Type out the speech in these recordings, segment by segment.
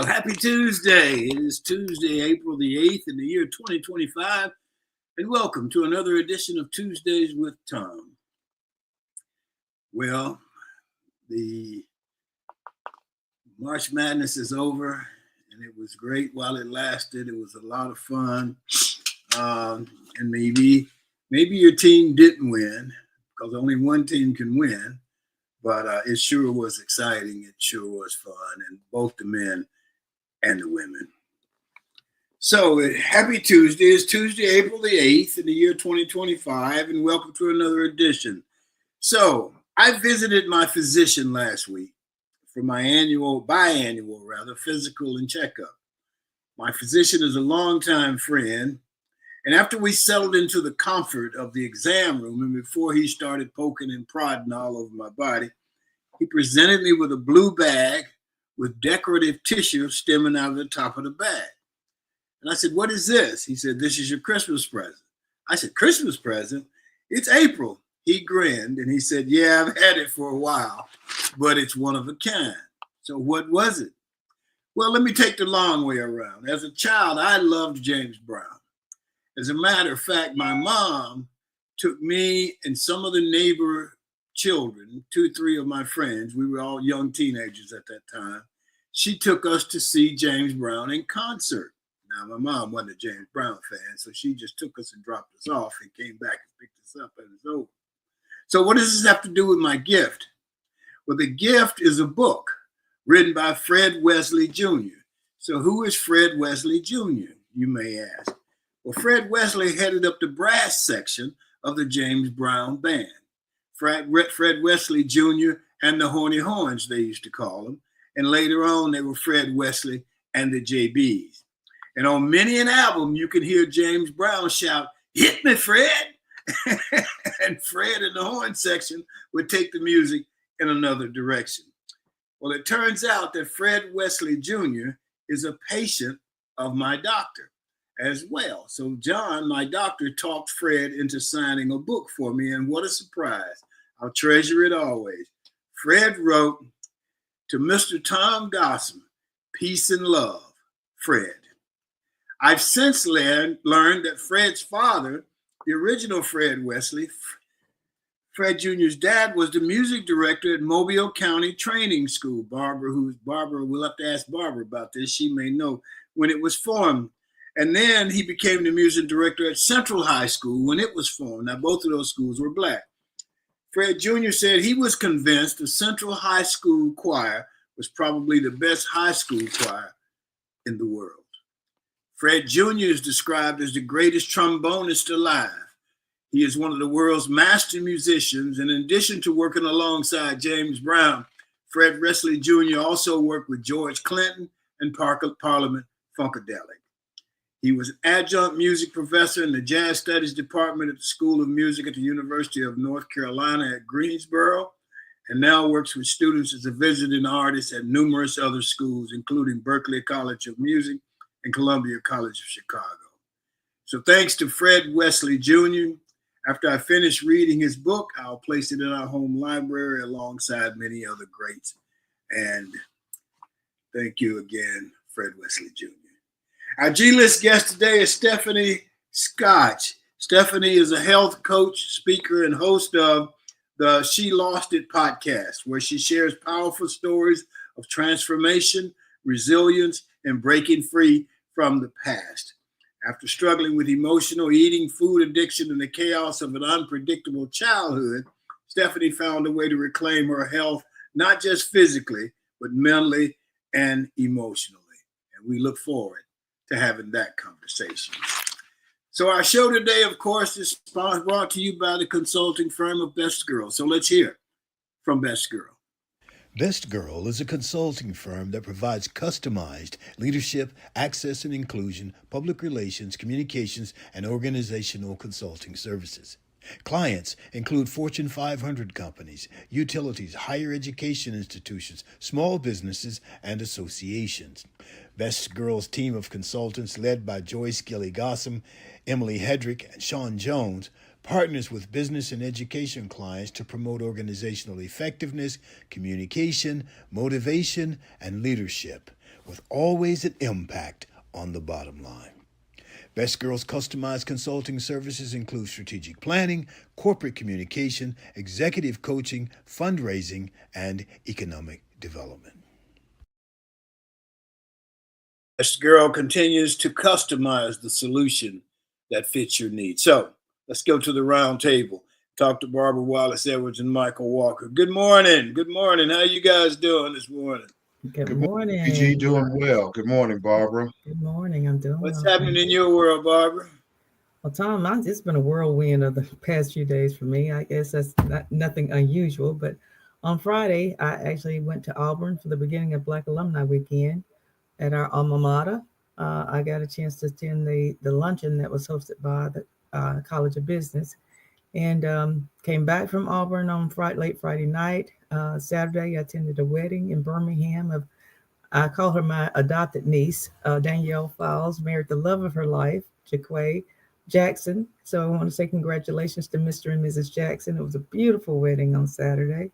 Well, happy Tuesday. It is Tuesday, April the 8th in the year 2025, and welcome to another edition of Tuesdays with Tom. Well, the March Madness is over, and it was great while it lasted. It was a lot of fun, and maybe your team didn't win, because only one team can win, but it sure was exciting. It sure was fun, and both the men and the women. So happy Tuesday. It's Tuesday, April the 8th in the year 2025, and welcome to another edition. So I visited my physician last week for my biannual physical and checkup. My physician is a longtime friend, and after we settled into the comfort of the exam room and before he started poking and prodding all over my body, he presented me with a blue bag with decorative tissue stemming out of the top of the bag. And I said, "What is this?" He said, "This is your Christmas present." I said, "Christmas present? It's April." He grinned and he said, "Yeah, I've had it for a while, but it's one of a kind." So what was it? Well, let me take the long way around. As a child, I loved James Brown. As a matter of fact, my mom took me and some of the neighbor children, 2, 3 of my friends, we were all young teenagers at that time. She took us to see James Brown in concert. Now, my mom wasn't a James Brown fan, so she just took us and dropped us off and came back and picked us up, and it was over. So what does this have to do with my gift? Well, the gift is a book written by Fred Wesley Jr. So who is Fred Wesley Jr., you may ask? Well, Fred Wesley headed up the brass section of the James Brown Band. Fred Wesley Jr. and the Horny Horns, they used to call him. And later on, they were Fred Wesley and the JBs. And on many an album, you can hear James Brown shout, "Hit me, Fred!" And Fred in the horn section would take the music in another direction. Well, it turns out that Fred Wesley Jr. is a patient of my doctor as well. So John, my doctor, talked Fred into signing a book for me, and what a surprise. I'll treasure it always. Fred wrote, "To Mr. Tom Gossam, peace and love, Fred." I've since learned that Fred's father, the original Fred Wesley, Fred Jr.'s dad, was the music director at Mobile County Training School. Barbara, we'll have to ask Barbara about this. She may know when it was formed. And then he became the music director at Central High School when it was formed. Now, both of those schools were black. Fred Jr. said he was convinced the Central High School choir was probably the best high school choir in the world. Fred Jr. is described as the greatest trombonist alive. He is one of the world's master musicians, and in addition to working alongside James Brown, Fred Wesley Jr. also worked with George Clinton and Parliament Funkadelic. He was an adjunct music professor in the Jazz Studies Department at the School of Music at the University of North Carolina at Greensboro, and now works with students as a visiting artist at numerous other schools, including Berklee College of Music and Columbia College of Chicago. So thanks to Fred Wesley Jr. After I finish reading his book, I'll place it in our home library alongside many other greats. And thank you again, Fred Wesley Jr. Our G-List guest today is Stefani Scotch. Stefani is a health coach, speaker, and host of the She Lost It podcast, where she shares powerful stories of transformation, resilience, and breaking free from the past. After struggling with emotional eating, food addiction, and the chaos of an unpredictable childhood, Stefani found a way to reclaim her health, not just physically, but mentally and emotionally. And we look forward to having that conversation. So our show today, of course, is brought to you by the consulting firm of Best Girl. So let's hear from Best Girl. Best Girl is a consulting firm that provides customized leadership, access and inclusion, public relations, communications, and organizational consulting services. Clients include Fortune 500 companies, utilities, higher education institutions, small businesses, and associations. Best Girl's team of consultants, led by Joyce Gilly Gossam, Emily Hedrick, and Sean Jones, partners with business and education clients to promote organizational effectiveness, communication, motivation, and leadership, with always an impact on the bottom line. Best Girls customized consulting services include strategic planning, corporate communication, executive coaching, fundraising, and economic development. Best Girl continues to customize the solution that fits your needs. So let's go to the round table. Talk to Barbara Wallace Edwards and Michael Walker. Good morning. Good morning. How you guys doing this morning? Good morning. PG, doing well. Good morning, Barbara. Good morning. I'm doing What's well. happening in your world, Barbara? Well, Tom, it's been a whirlwind of the past few days for me. I guess that's nothing unusual. But on Friday, I actually went to Auburn for the beginning of Black Alumni Weekend at our alma mater. I got a chance to attend the luncheon that was hosted by the College of Business, and came back from Auburn on late Friday night. Saturday, I attended a wedding in Birmingham I call her my adopted niece, Danielle Fowles, married the love of her life, Jaquay Jackson. So I want to say congratulations to Mr. and Mrs. Jackson. It was a beautiful wedding on Saturday.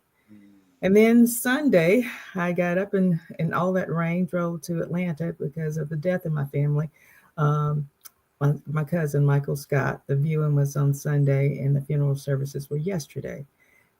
And then Sunday, I got up and all that rain, drove to Atlanta because of the death in my family. My cousin, Michael Scott, the viewing was on Sunday and the funeral services were yesterday.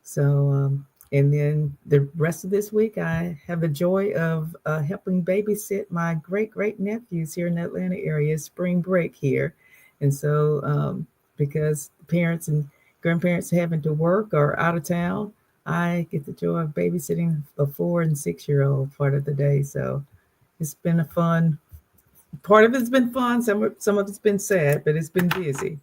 So, and then the rest of this week, I have the joy of helping babysit my great nephews here in the Atlanta area, spring break here. And so because parents and grandparents having to work or out of town, I get the joy of babysitting a 4 and 6-year-old part of the day. So it's been a fun, part of it's been fun. Some of it's been sad, but it's been busy.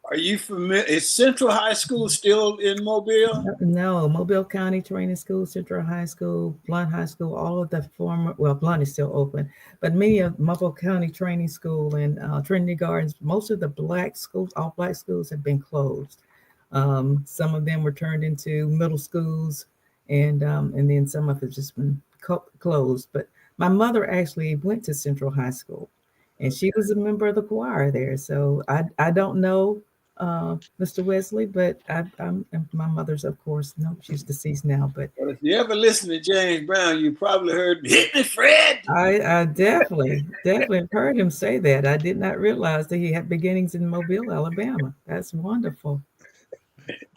Are you familiar? Is Central High School still in Mobile? No, Mobile County Training School, Central High School, Blount High School, all of the former, well, Blount is still open, but many of Mobile County Training School and Trinity Gardens, most of the black schools, all black schools have been closed. Some of them were turned into middle schools, and then some of it just been closed. But my mother actually went to Central High School, and she was a member of the choir there. So I don't know Mr. Wesley, but I'm my mother's, of course, no, she's deceased now. But well, if you ever listen to James Brown, you probably heard "Hit Me, Fred." I definitely heard him say that. I did not realize that he had beginnings in Mobile, Alabama. That's wonderful.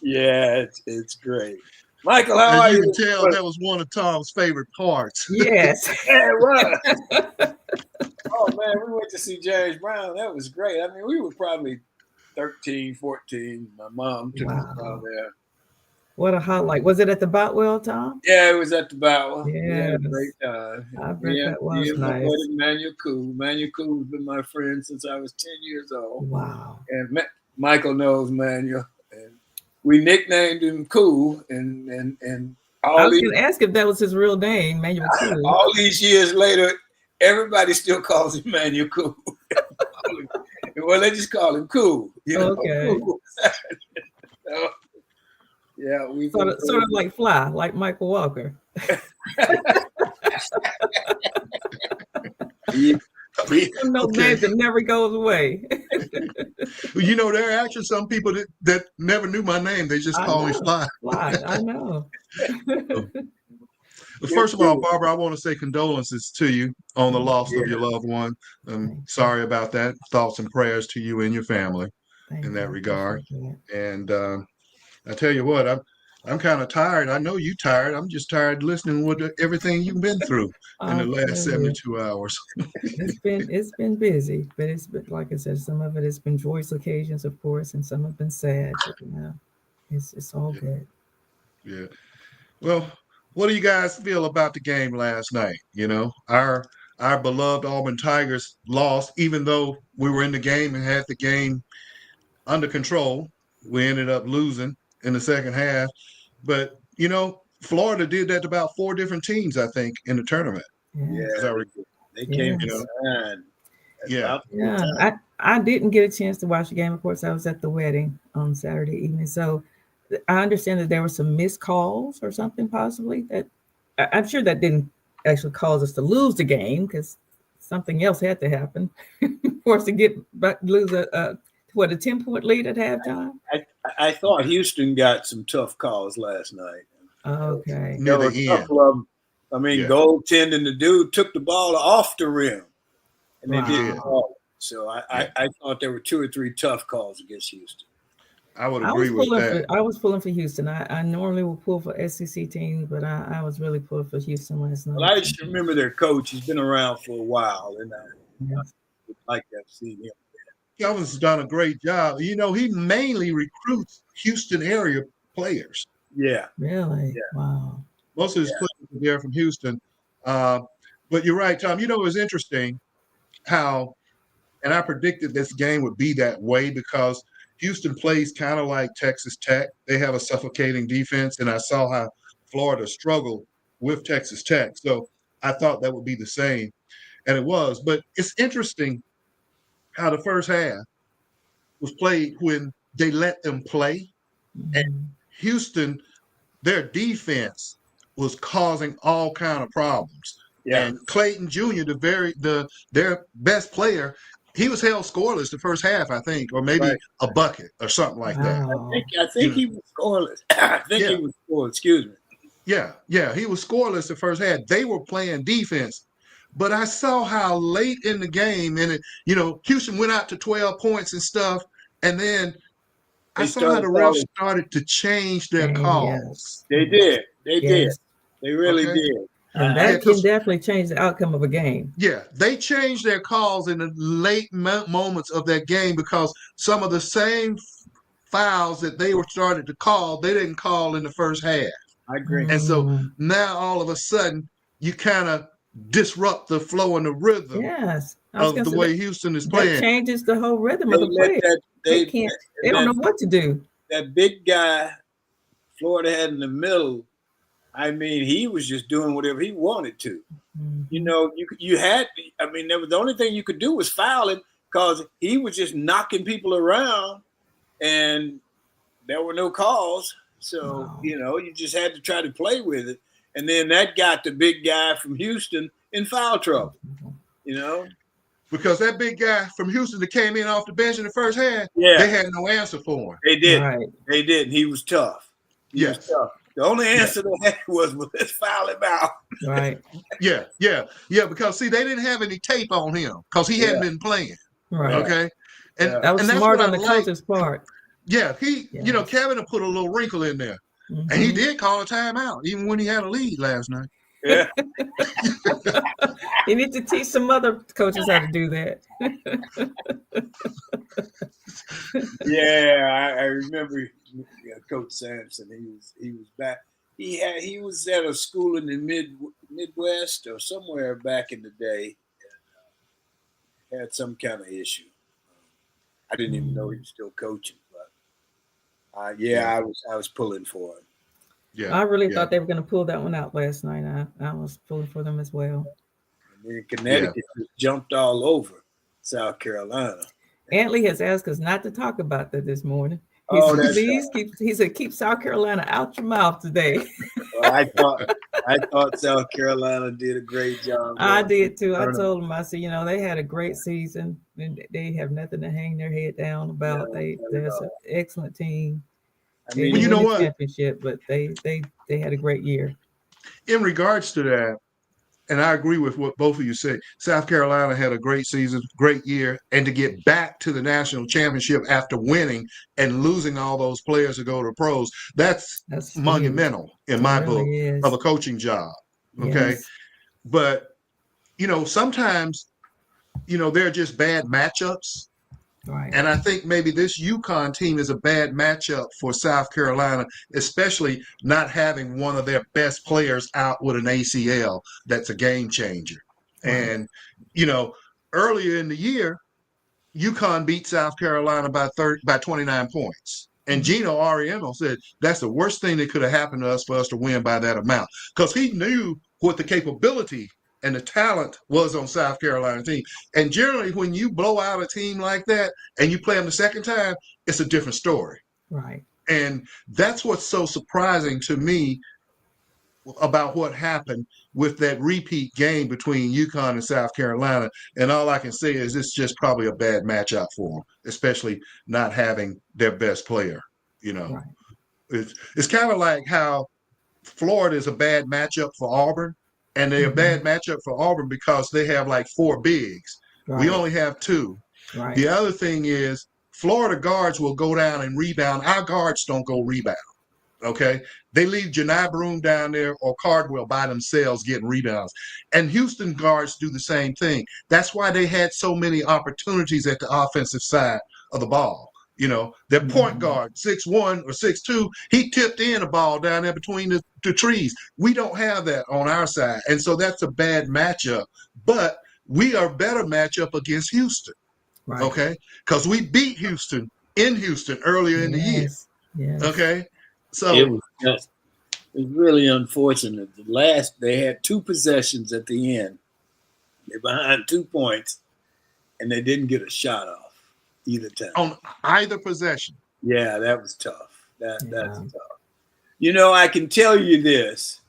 Yeah, it's great. Michael, how are As you you? can tell, that was one of Tom's favorite parts. Yes. Yeah, it was. Oh man, we went to see James Brown. That was great. I mean, we were probably 13, 14. My mom took us out there. What a highlight. Was it at the Boutwell, Tom? Yeah, it was at the Bower. Yes. We had a great time. I bet that was my nice. buddy Manuel Cool. Manuel Cool's been my friend since I was 10 years old. Wow. And Michael knows Manuel. And we nicknamed him Cool. And I was going to ask if that was his real name, Manuel Cool. All these years later, everybody still calls him Manuel Cool. Well, they just call him Cool. You know? Okay. Cool. So, yeah, we sort of like Fly, like Michael Walker. No names that never goes away. You know, there are actually some people that never knew my name. They just call me Fly. Fly, I know. First of all, Barbara, I want to say condolences to you on the loss of your loved one. I'm sorry about that. Thoughts and prayers to you and your family in that regard. And I tell you what, I'm kind of tired. I know you're tired. I'm just tired listening to everything you've been through in the last 72 hours. It's been busy, but it's been, like I said, some of it has been joyous occasions, of course, and some have been sad. But, you know, it's all good. Yeah. Well, what do you guys feel about the game last night? You know, our beloved Auburn Tigers lost, even though we were in the game and had the game under control. We ended up losing in the second half. But, you know, Florida did that to about 4 different teams, I think, in the tournament. Yeah, they came behind. Yeah. I didn't get a chance to watch the game. Of course, I was at the wedding on Saturday evening. So I understand that there were some missed calls or something possibly. That I'm sure that didn't actually cause us to lose the game, because something else had to happen for us to get back, to what, a 10-point lead at halftime? I thought Houston got some tough calls last night. Okay. There near were a the end. couple of them. I mean, Yeah, goaltending, the dude took the ball off the rim, and they he didn't did. call it. So Yeah, I thought there were 2 or 3 tough calls against Houston. I would agree with that. I was pulling for Houston. I normally will pull for SEC teams, but I was really pulling for Houston last Well, night. I just remember their coach. He's been around for a while, and I Yes. would like to have seen him. Kelvin's done a great job. You know, he mainly recruits Houston area players. Yeah, Really? yeah, Wow. Most of his yeah. players are there from Houston. Uh, but you're right, Tom. You know, it was interesting how, and I predicted this game would be that way because Houston plays kind of like Texas Tech. They have a suffocating defense, and I saw how Florida struggled with Texas Tech. So I thought that would be the same, and it was. But it's interesting how the first half was played when they let them play. And Mhm. Houston, their defense was causing all kind of problems. Yeah. And Clayton Jr., their best player, he was held scoreless the first half, I think, or maybe Right. a bucket or something like that. Wow. I You think know, he was scoreless. I think he yeah, was scoreless. Excuse me. yeah, he was scoreless the first half. They were playing defense. But I saw how late in the game, and Houston went out to 12 points and stuff, and then I They saw how started the refs calling. started to change their Dang, yes. calls. They did. They did. Yes. They really Okay. did. And Yeah, that can because definitely change the outcome of a game. they changed their calls in the late moments of that game because some of the same fouls that they were started to call, they didn't call in the first half. I agree. And so Mm, now all of a sudden you kind of disrupt the flow and the rhythm yes. I was of gonna the say way Houston is that playing. changes the whole rhythm They of the let play. that They can't, they don't know what to do. that big guy Florida had in the middle. I mean, he was just doing whatever he wanted to. You Mhm. know, you had. I mean, the only thing you could do was foul him because he was just knocking people around, and there were no calls. So Wow. you just had to try to play with it, and then that got the big guy from Houston in foul trouble. You know. Because that big guy from Houston that came in off the bench in the first half, Yeah, they had no answer for him. they did. Right. They did. And he was tough. He was Yes. tough. The only Yeah. answer they had was, well, let's foul him out. Right. Yeah. Because see, they didn't have any tape on him because he hadn't Yeah, been playing. Right. yeah, Okay. And yeah. That was and that's smart what I on the like. coach's part. Yeah, Yes. Kevin had put a little wrinkle in there. And he Mhm. did call a timeout, even when he had a lead last night. Yeah. You need to teach some other coaches how to do that. Yeah, I remember Coach Sampson. He was back. He was at a school in the Midwest or somewhere back in the day. Had some kind of issue. I didn't even know he was still coaching, but Yeah. I was pulling for him. Yeah. I really Yeah. thought they were going to pull that one out last night. I was pulling for them as well. And then Connecticut just jumped all over South Carolina. Antley has asked us not to talk about that this morning. He Oh, said, that's please keep South Carolina out your mouth today. well, I thought South Carolina did a great job. I did too. I Tournament. told them, I said, they had a great season and they have nothing to hang their head down about. No, There's an excellent team. I They mean, Well, you didn't know win the what? championship, but they had a great year. In regards to that, and I agree with what both of you say, South Carolina had a great season, great year, and to get back to the national championship after winning and losing all those players to go to pros, that's That's huge. monumental in It my book really is. of a coaching job. Okay. Yes. But, sometimes, they're just bad matchups. Right. And I think maybe this UConn team is a bad matchup for South Carolina, especially not having one of their best players out with an ACL. That's a game changer. Right. And, earlier in the year, UConn beat South Carolina by 29 points. And Gino Ariano said that's the worst thing that could have happened to us for us to win by that amount because he knew what the capability and the talent was on South Carolina team. And generally, when you blow out a team like that and you play them the second time, it's a different story. Right. And that's what's so surprising to me about what happened with that repeat game between UConn and South Carolina. And all I can say is it's just probably a bad matchup for them, especially not having their best player. You know, Right. it's kind of like how Florida is a bad matchup for Auburn, and they're a bad matchup for Auburn because they have like 4 bigs. We Right. only have 2. Right. The other thing is Florida guards will go down and rebound. Our guards don't go rebound. Okay, they leave Janai Broom down there or Cardwell by themselves getting rebounds, and Houston guards do the same thing. That's why they had so many opportunities at the offensive side of the ball. You know, their point guard, 6'1" or 6'2", he tipped in a ball down there between the trees. We don't have that on our side, and so that's a bad matchup. But we are a better matchup against Houston. Right. Okay, because we beat Houston in Houston earlier in the year. Yes. Okay. So It was really unfortunate. They had 2 possessions at the end. They're behind 2 points, and they didn't get a shot off either time. On either possession. Yeah, that was tough. That's tough. You know, I can tell you this.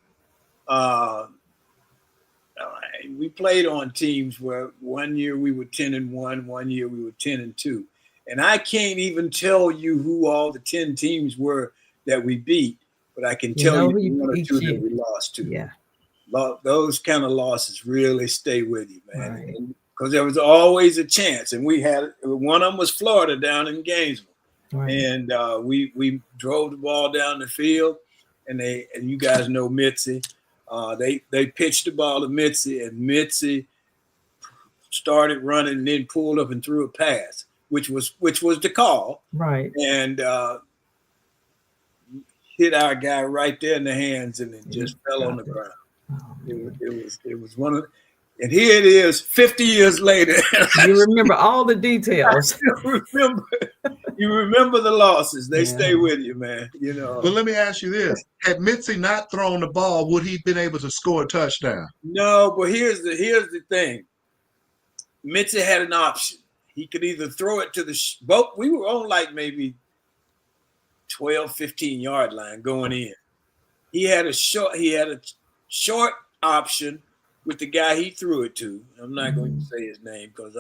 We played on teams where one year we were 10-1, one year we were 10-2. And I can't even tell you who all the 10 teams were that we beat, but I can tell you 1 or 2 that we lost to. Yeah. Those kind of losses really stay with you, man. Because there was always a chance. And we had one of them was Florida down in Gainesville. Right. And we drove the ball down the field, and you guys know Mitzi. They pitched the ball to Mitzi, and Mitzi started running and then pulled up and threw a pass, which was the call. Right. And hit our guy right there in the hands, and it just fell on the ground. Oh, it was one of, and here it is, 50 years later. You remember all the details. You remember the losses. They stay with you, man. You know. But let me ask you this: had Mitzi not thrown the ball, would he been able to score a touchdown? No, but here's the thing. Mitzi had an option. He could either throw it to the boat. We were on like maybe 12, 15-yard line going in. He had a short option with the guy he threw it to. I'm not going to say his name because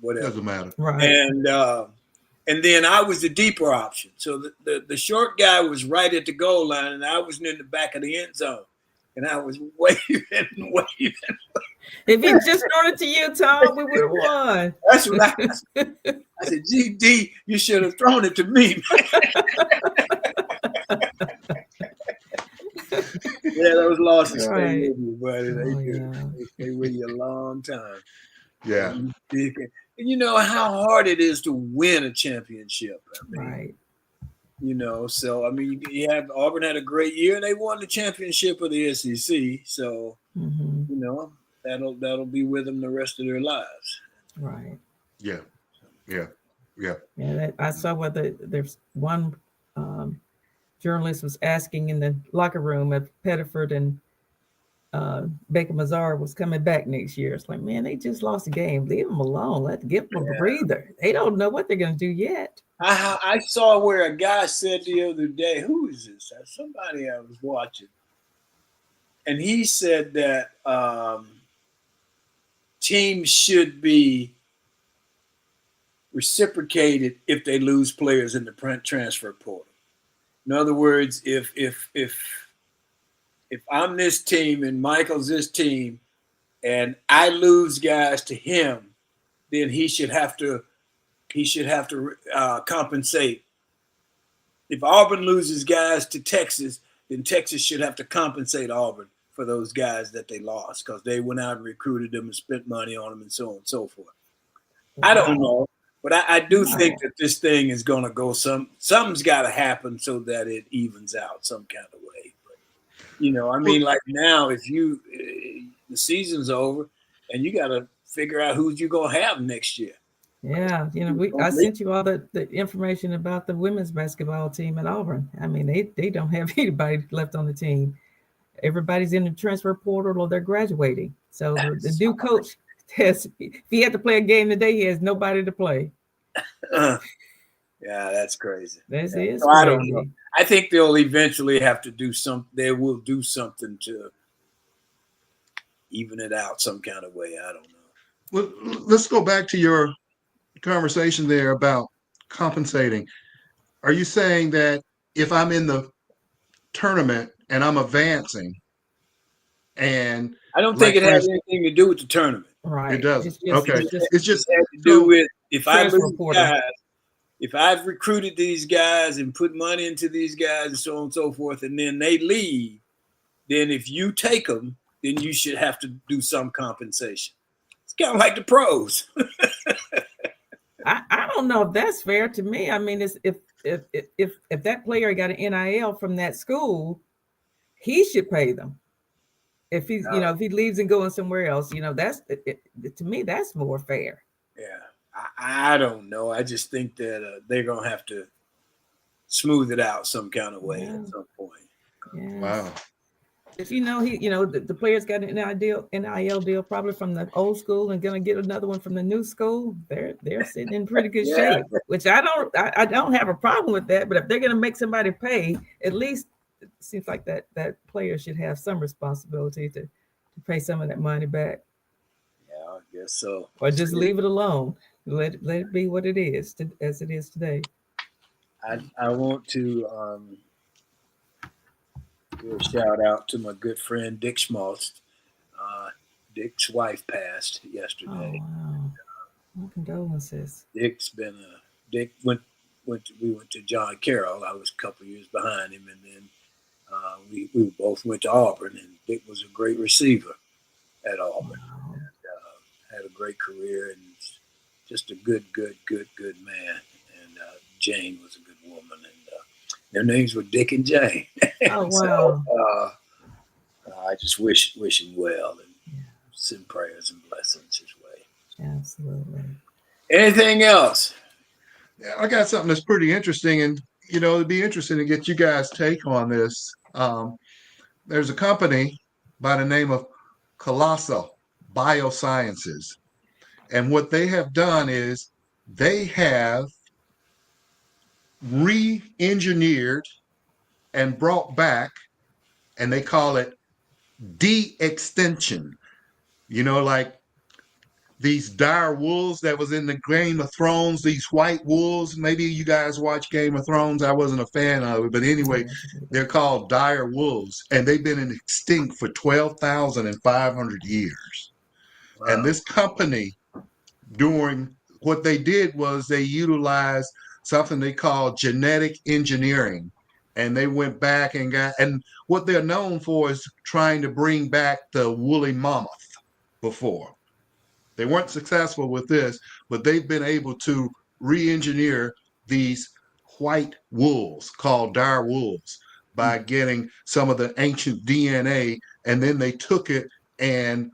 whatever. Doesn't matter. Right. And then I was the deeper option. So the short guy was right at the goal line, and I was in the back of the end zone. And I was waving. If he just thrown it to you, Tom, we would have won. That's what I said. I said, GD, you should have thrown it to me. Yeah, those losses stay with you, buddy. They stay with you a long time. Yeah. And you know how hard it is to win a championship. Right. You know, so I mean, Auburn had a great year, and they won the championship of the SEC. So, you know, that'll be with them the rest of their lives. Right. Yeah. I saw whether there's one journalist was asking in the locker room if Pettiford and Baker Mazar was coming back next year. It's like, man, they just lost a game. Leave them alone. Let's give them a breather. They don't know what they're going to do yet. I saw where a guy said the other day, who is this? Somebody I was watching. And he said that teams should be reciprocated if they lose players in the transfer portal. In other words, if I'm this team and Michael's this team and I lose guys to him, then he should have to compensate. If Auburn loses guys to Texas, then Texas should have to compensate Auburn for those guys that they lost because they went out and recruited them and spent money on them and so on and so forth. I don't know, but I do think that this thing is going to go something's got to happen so that it evens out some kind of way. But, you know, I mean, like now, if the season's over and you got to figure out who you're going to have next year. Yeah, you know, I sent you all the information about the women's basketball team at Auburn. I mean, they don't have anybody left on the team. Everybody's in the transfer portal or they're graduating. So the new coach if he had to play a game today, he has nobody to play. Yeah, that's crazy. That is so I don't know. I think they'll eventually have to do they will do something to even it out some kind of way. I don't know. Well, let's go back to your conversation there about compensating. Are you saying that if I'm in the tournament and I'm advancing, and I don't think like it for has instance, anything to do with the tournament. it Right. doesn't. It's just Okay, it's just it's It just has to do so with if I transfer lose portal. guys, if I've recruited these guys and put money into these guys and so on and so forth, and then they leave, then if you take them, then you should have to do some compensation. It's kind of like the pros. I don't know if that's fair to me. I mean, it's if that player got an NIL from that school, he should pay them. If he's if he leaves and going somewhere else, that's to me that's more fair. Yeah, I don't know. I just think that they're gonna have to smooth it out some kind of way at some point. Yes. wow. If the players got an NIL deal probably from the old school and gonna get another one from the new school, they're sitting in pretty good shape. Which I don't have a problem with that. But if they're gonna make somebody pay, at least it seems like that player should have some responsibility to pay some of that money back. Yeah, I guess so. Or just leave it alone. Let it be what it is as it is today. I want to do a shout out to my good friend Dick Schmaltz. Dick's wife passed yesterday. Oh wow! My condolences. Dick went we went to John Carroll. I was a couple of years behind him, and then we both went to Auburn. And Dick was a great receiver at Auburn. Wow. And, had a great career and just a good man. And Jane was a good woman, and their names were Dick and Jane. Oh wow! So, I just wish him well and send prayers and blessings his way. Absolutely. Anything else? Yeah, I got something that's pretty interesting, and it'd be interesting to get you guys' take on this. There's a company by the name of Colossal Biosciences, and what they have done is they have re-engineered and brought back, and they call it de-extension. Like these dire wolves that was in the Game of Thrones, these white wolves. Maybe you guys watch Game of Thrones. I wasn't a fan of it, but anyway, they're called dire wolves, and they've been extinct for 12,500 years. Wow. And this company, doing what they did was they utilized something they call genetic engineering, and they went back and what they're known for is trying to bring back the woolly mammoth before. They weren't successful with this, but they've been able to re-engineer these white wolves called dire wolves by getting some of the ancient DNA, and then they took it and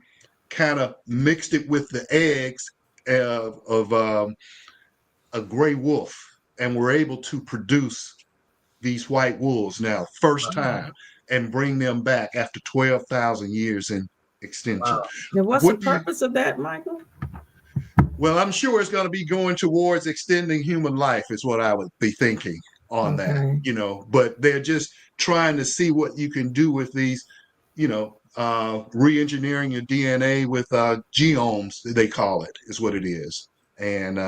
kind of mixed it with the eggs of a gray wolf, and were able to produce these white wolves now, first time, and bring them back after 12,000 years in extinction. Wow. Now, what's the purpose of that, Michael? Well, I'm sure it's going to be going towards extending human life is what I would be thinking on that, but they're just trying to see what you can do with these, re-engineering your DNA with genomes, they call it, is what it is. And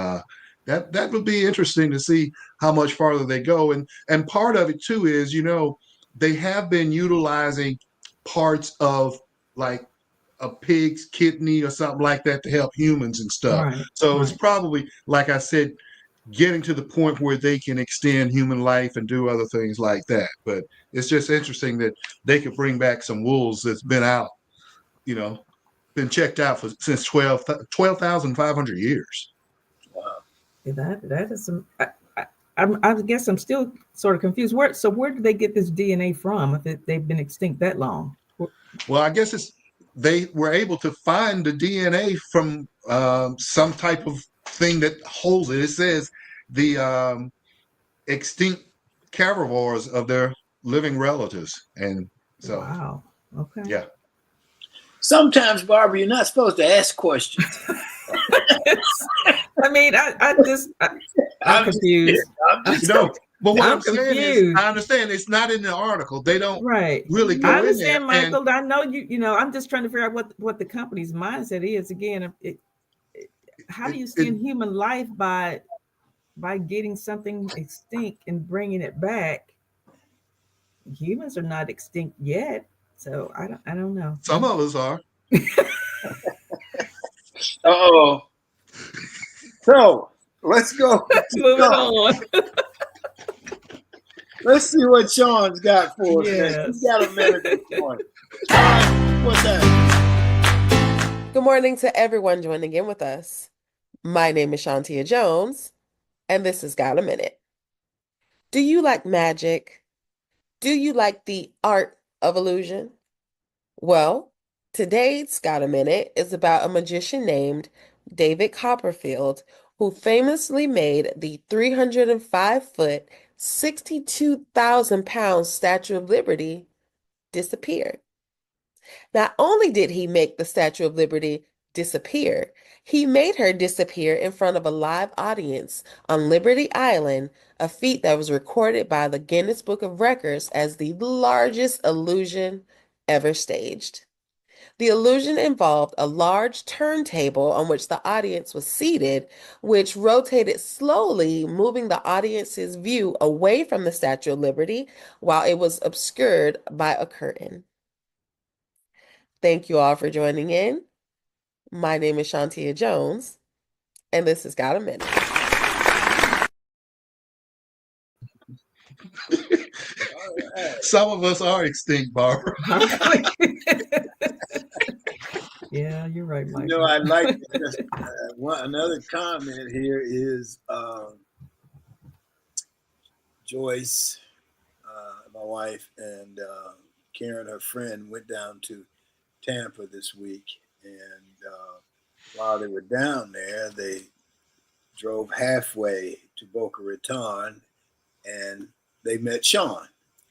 that would be interesting to see how much farther they go. And part of it too is, they have been utilizing parts of like a pig's kidney or something like that to help humans and stuff. Right, so it's probably, like I said, getting to the point where they can extend human life and do other things like that. But it's just interesting that they could bring back some wolves that's been out, been checked out since 12,500 years. Wow. That is some. I guess I'm still sort of confused. Where did they get this DNA from if they've been extinct that long? Well, I guess they were able to find the DNA from some type of thing that holds it. It says the extinct carnivores of their living relatives. And so, wow. Okay. Yeah. Sometimes, Barbara, you're not supposed to ask questions. I mean, I'm confused. But what I'm I'm saying is, confused. I understand it's not in the article. They don't Right. really I go in there. understand, And Michael. I know you know, I'm just trying to figure out what the company's mindset is. Again, how do it, you it, extend human life by getting something extinct and bringing it back? Humans are not extinct yet, so I don't know. some of us are. Oh, so let's go to Moving Sean. on. Let's see what Sean's got for us next. He's Yes. got a minute this morning. Sean, what's that? Good morning to everyone joining in with us. My name is Shantia Jones, and this has Got a Minute. Do you like magic? Do you like the art of illusion? Well, today's Got a Minute is about a magician named David Copperfield, who famously made the 305-foot, 62,000-pound Statue of Liberty disappear. Not only did he make the Statue of Liberty disappear, he made her disappear in front of a live audience on Liberty Island, a feat that was recorded by the Guinness Book of Records as the largest illusion ever staged. The illusion involved a large turntable on which the audience was seated, which rotated slowly, moving the audience's view away from the Statue of Liberty while it was obscured by a curtain. Thank you all for joining in. My name is Shantia Jones, and this has Got a Minute. Some of us are extinct, Barbara. Yeah, you're right, You Michael. know, I like this. Another comment here is Joyce, my wife, and Karen, her friend, went down to Tampa this week, and while they were down there, they drove halfway to Boca Raton, and they met Sean.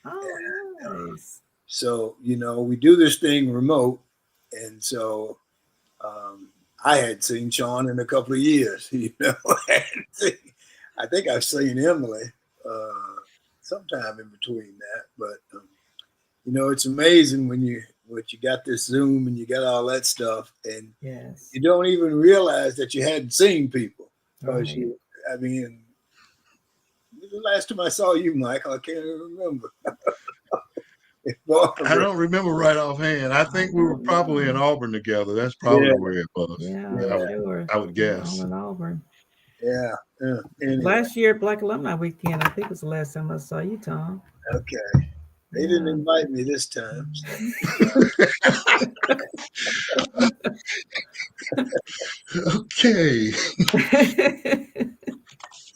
Oh, nice. So, you know, we do this thing remote, and so I had seen Sean in a couple of years. You know, I think I've seen Emily sometime in between that, but you know, it's amazing when you got this Zoom and you got all that stuff, and Yes. you don't even realize that you hadn't seen people because Right. you. I mean, the last time I saw you, Michael, I can't even remember. I don't remember right offhand. I think we were probably in Auburn together. That's probably Yeah. where it was. Yeah, Yeah. I'm sure. I would guess. All in Auburn. Yeah. Anyway, Last year, Black Alumni Weekend, I think was the last time I saw you, Tom. okay. They didn't Yeah. invite me this time. Okay.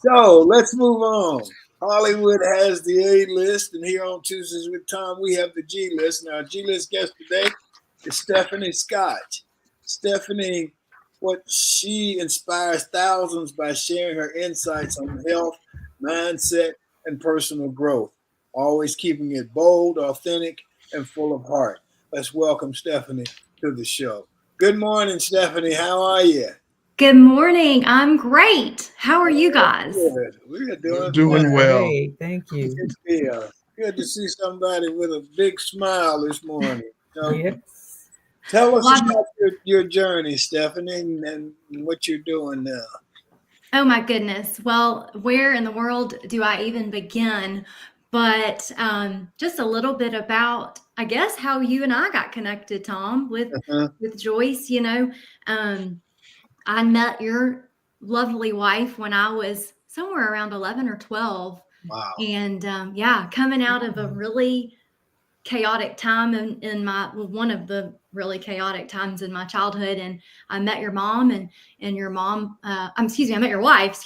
So let's move on. Hollywood has the A list, and here on Tuesdays with Tom, we have the G list. Now, our G list guest today is Stefani Scotch. Stephanie, what she inspires thousands by sharing her insights on health, mindset, and personal growth, always keeping it bold, authentic, and full of heart. Let's welcome Stephanie to the show. Good morning, Stephanie. How are you? Good morning. I'm great. How are you guys? Good. We're doing Doing well. Great. Thank you. Good to see somebody with a big smile this morning. So Yes. tell us Well, about your journey, Stephanie, and what you're doing now. oh my goodness. Well, where in the world do I even begin? But just a little bit about, I guess, how you and I got connected, Tom, with Joyce. You know, I met your lovely wife when I was somewhere around 11 or 12. Wow. And yeah, coming out of a really chaotic time in my one of the really chaotic times in my childhood, and I met your mom and your mom excuse me, I met your wife,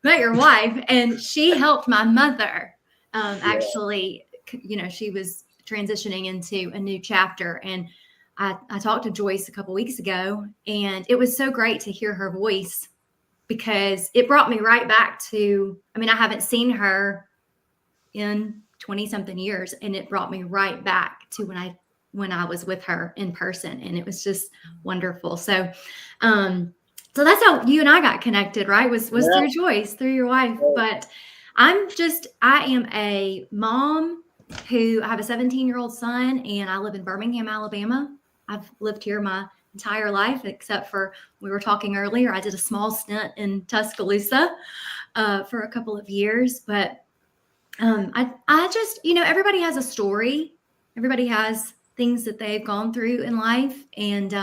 met your wife, and she helped my mother actually, you know, she was transitioning into a new chapter, and I talked to Joyce a couple weeks ago, and it was so great to hear her voice because it brought me right back to, I mean, I haven't seen her in 20 something years, and it brought me right back to when I was with her in person, and it was just wonderful. So so that's how you and I got connected, right? Was through Joyce, through your wife. But I am a mom I have a 17-year-old son, and I live in Birmingham, Alabama. I've lived here my entire life, except for, we were talking earlier, I did a small stint in Tuscaloosa for a couple of years. But I just, everybody has a story. Everybody has things that they've gone through in life. And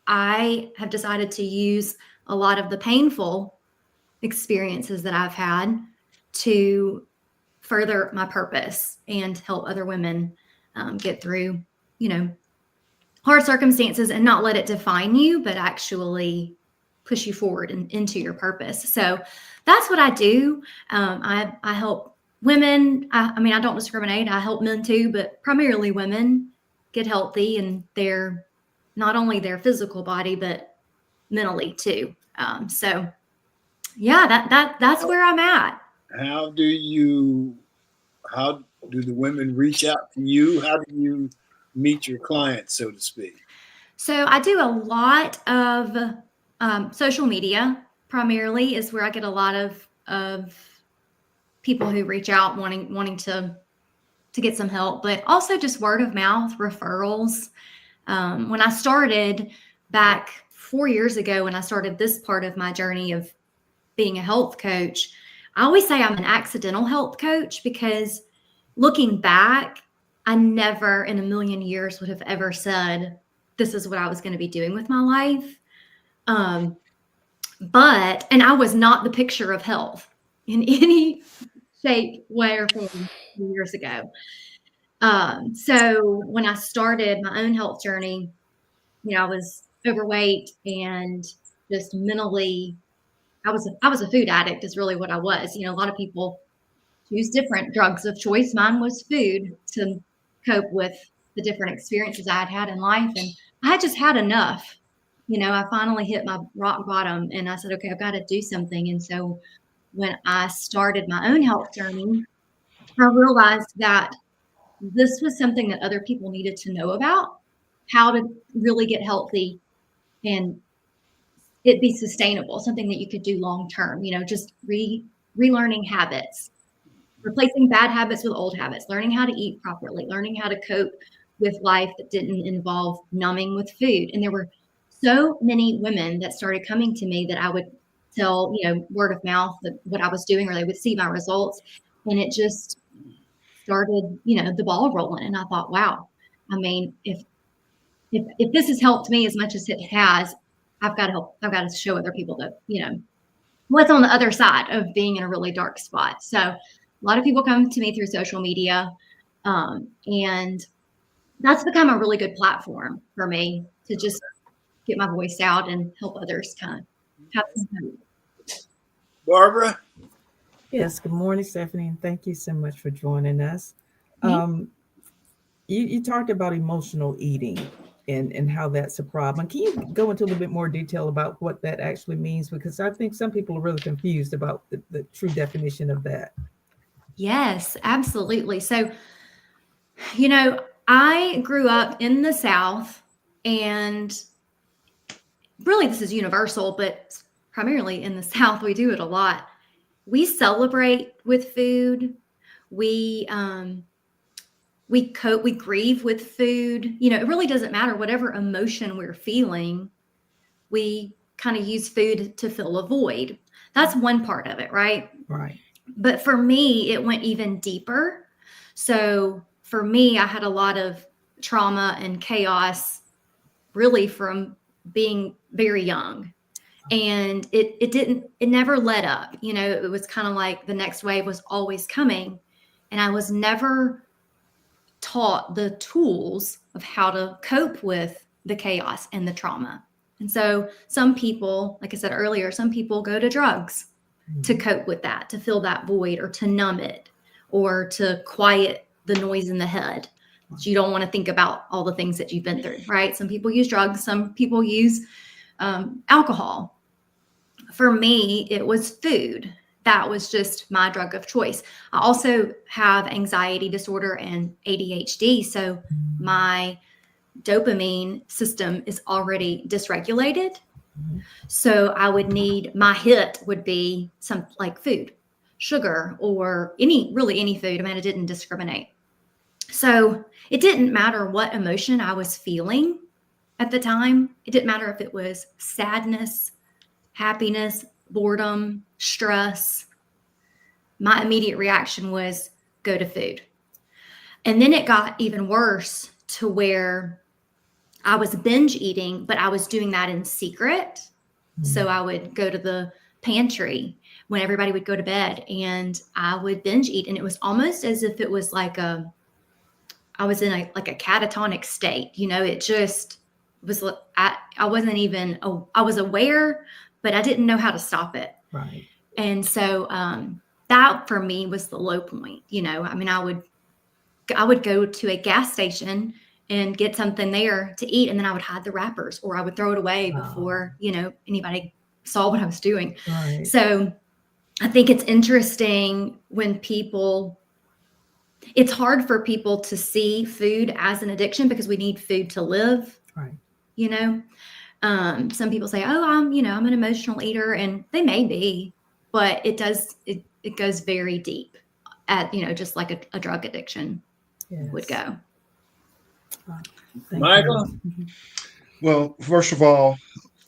I have decided to use a lot of the painful experiences that I've had to further my purpose and help other women get through, hard circumstances, and not let it define you, but actually push you forward and into your purpose. So that's what I do. I help women. I don't discriminate. I help men too, but primarily women get healthy in not only their physical body, but mentally too. So yeah, that's where I'm at. How do the women reach out to you? How do you meet your clients, so to speak? So I do a lot of social media. Primarily is where I get a lot of people who reach out wanting to get some help, but also just word of mouth referrals. When I started back 4 years ago, when I started this part of my journey of being a health coach, I always say I'm an accidental health coach, because looking back, I never in a million years would have ever said this is what I was going to be doing with my life. And I was not the picture of health in any shape, way, or form years ago. So when I started my own health journey, I was overweight and just mentally, I was a food addict is really what I was. A lot of people choose different drugs of choice. Mine was food to cope with the different experiences I had in life. And I had just had enough. I finally hit my rock bottom, and I said, okay, I've got to do something. And so when I started my own health journey, I realized that this was something that other people needed to know about, how to really get healthy and it be sustainable, something that you could do long term, just relearning habits, replacing bad habits with old habits, learning how to eat properly, learning how to cope with life that didn't involve numbing with food. And there were so many women that started coming to me that I would tell, word of mouth, what I was doing, or they would see my results. And it just started, the ball rolling. And I thought, wow, if this has helped me as much as it has, I've got to help. I've got to show other people that, what's on the other side of being in a really dark spot. So a lot of people come to me through social media, and that's become a really good platform for me to just get my voice out and help others kind of have some hope. Barbara? Yes, good morning, Stephanie, and thank you so much for joining us. You talked about emotional eating and how that's a problem. Can you go into a little bit more detail about what that actually means? Because I think some people are really confused about the true definition of that. Yes, absolutely. So, I grew up in the South, and really this is universal, but primarily in the South, we do it a lot. We celebrate with food. We cope, we grieve with food. It really doesn't matter whatever emotion we're feeling. We kind of use food to fill a void. That's one part of it, right? Right. But for me, it went even deeper. So for me, I had a lot of trauma and chaos really from being very young. And it never let up. It was kind of like the next wave was always coming. And I was never taught the tools of how to cope with the chaos and the trauma. And so some people, like I said earlier, some people go to drugs to cope with that, to fill that void, or to numb it, or to quiet the noise in the head. So you don't want to think about all the things that you've been through, right? Some people use drugs, some people use alcohol. For me, it was food. That was just my drug of choice. I also have anxiety disorder and ADHD. So my dopamine system is already dysregulated. So I would need, my hit would be something like food. sugar or any food. I mean, I didn't discriminate. So it didn't matter what emotion I was feeling at the time. It didn't matter if it was sadness, happiness, boredom, stress. My immediate reaction was go to food. And then it got even worse to where I was binge eating, but I was doing that in secret. So I would go to the pantry when everybody would go to bed and I would binge eat. And it was almost as if it was like I was in a catatonic state. It just was, I wasn't even, I was aware, but I didn't know how to stop it. Right. And so that for me was the low point. I mean, I would go to a gas station and get something there to eat, and then I would hide the wrappers or I would throw it away before, anybody saw what I was doing. Right. So I think it's interesting when it's hard for people to see food as an addiction because we need food to live. Right. Some people say, oh, I'm an emotional eater, and they may be, but it goes very deep at, just like a drug addiction would go. Michael? Well, first of all,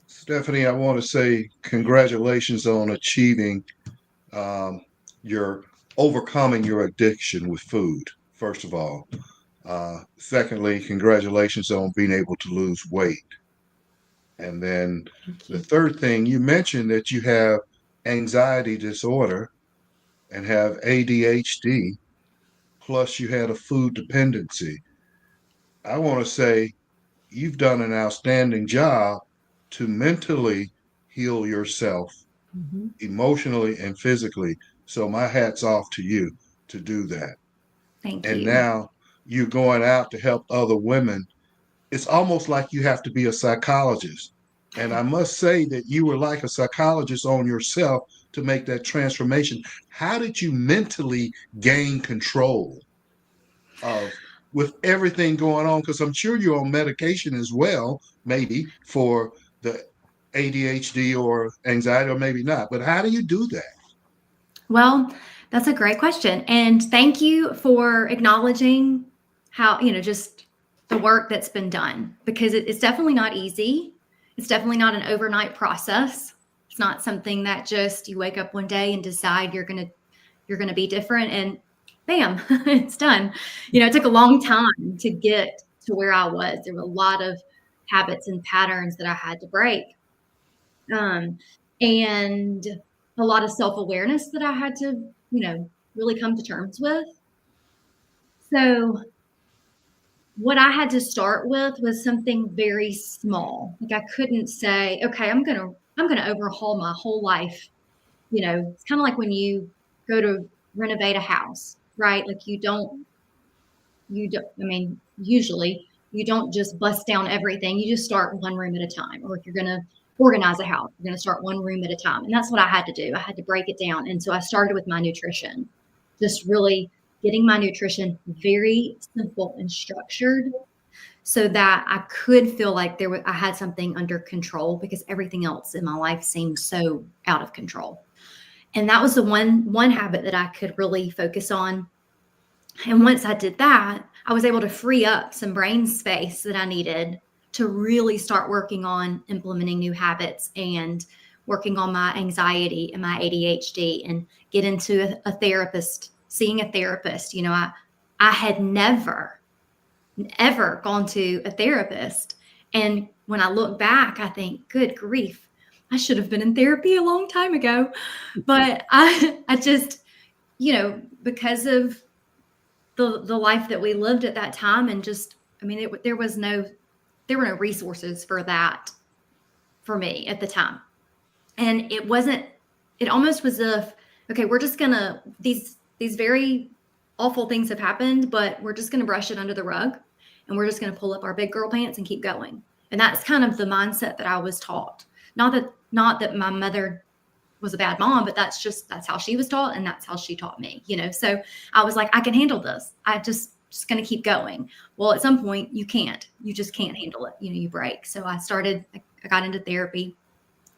Stephanie, I want to say congratulations on achieving your overcoming your addiction with food, first of all. Secondly, congratulations on being able to lose weight. And then the third thing, you mentioned that you have anxiety disorder and have ADHD, plus you had a food dependency. I want to say you've done an outstanding job to mentally heal yourself, emotionally and physically. So my hat's off to you to do that. Thank And you. now you're going out to help other women. It's almost like you have to be a psychologist. And I must say that you were like a psychologist on yourself to make that transformation. How did you mentally gain control of with everything going on? Because I'm sure you're on medication as well, maybe for the ADHD or anxiety, or maybe not. But how do you do that? Well, that's a great question. And thank you for acknowledging how, just the work that's been done, because it's definitely not easy. It's definitely not an overnight process. It's not something that just you wake up one day and decide you're going to be different and bam, it's done. It took a long time to get to where I was. There were a lot of habits and patterns that I had to break. And a lot of self-awareness that I had to, really come to terms with. So what I had to start with was something very small. Like I couldn't say, okay, I'm going to overhaul my whole life. It's kind of like when you go to renovate a house, right? Like usually you don't just bust down everything. You just start one room at a time. Or if you're going to organize a house, you're going to start one room at a time. And that's what I had to do. I had to break it down. And so I started with my nutrition, just really getting my nutrition very simple and structured so that I could feel like I had something under control, because everything else in my life seemed so out of control. And that was the one habit that I could really focus on. And once I did that, I was able to free up some brain space that I needed to really start working on implementing new habits and working on my anxiety and my ADHD and get into a therapist, seeing a therapist. I had never, ever gone to a therapist. And when I look back, I think, good grief, I should have been in therapy a long time ago. But I just, because of the life that we lived at that time, and just, there were no resources for that for me at the time. And it almost was if, okay, we're just gonna, these very awful things have happened, but we're just gonna brush it under the rug and we're just gonna pull up our big girl pants and keep going. And that's kind of the mindset that I was taught. Not that my mother was a bad mom, but that's how she was taught, and that's how she taught me, So I was like, I can handle this. I just going to keep going. Well, at some point you just can't handle it. You break. So I got into therapy,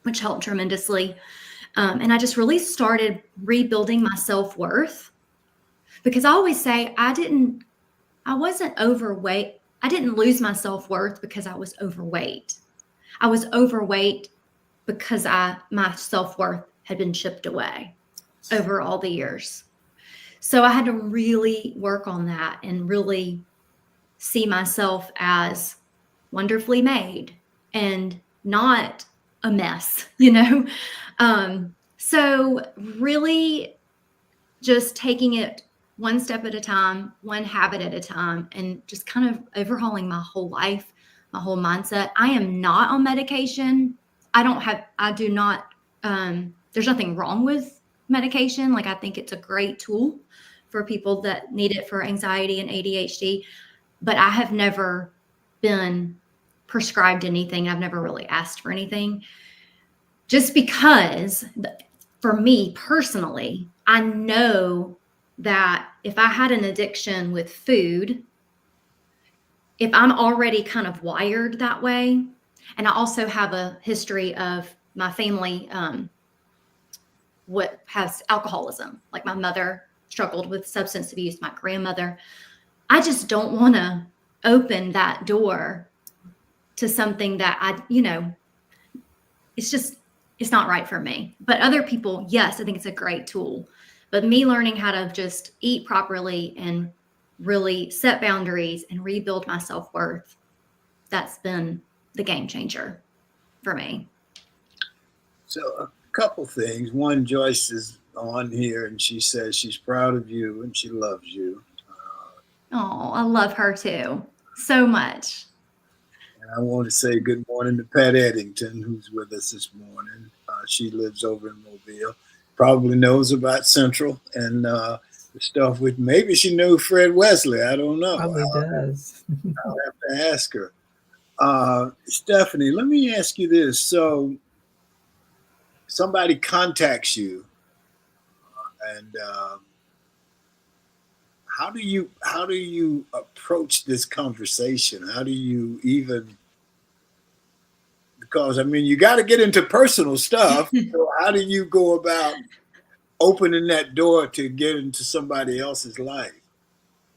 which helped tremendously. And I just really started rebuilding my self-worth, because I always say I wasn't overweight. I didn't lose my self-worth because I was overweight. I was overweight because my self-worth had been chipped away over all the years. So I had to really work on that and really see myself as wonderfully made and not a mess, So really just taking it one step at a time, one habit at a time, and just kind of overhauling my whole life, my whole mindset. I am not on medication. There's nothing wrong with medication. Like, I think it's a great tool for people that need it for anxiety and ADHD, but I have never been prescribed anything. I've never really asked for anything, just because for me personally, I know that if I had an addiction with food, if I'm already kind of wired that way, and I also have a history of my family what has alcoholism, like my mother struggled with substance abuse, my grandmother, I just don't want to open that door to something that it's not right for me. But other people, yes, I think it's a great tool. But me learning how to just eat properly and really set boundaries and rebuild my self-worth, that's been the game changer for me. So a couple things. One, Joyce is on here and she says she's proud of you and she loves you. Oh, I love her too, so much. And I want to say good morning to Pat Eddington, who's with us this morning. She lives over in Mobile. Probably knows about Central and the stuff with, maybe she knew Fred Wesley. I don't know. Probably does. I'll have to ask her. Stephanie, let me ask you this. So somebody contacts you and how do you approach this conversation? How do you even, because I mean, you got to get into personal stuff. So how do you go about opening that door to get into somebody else's life?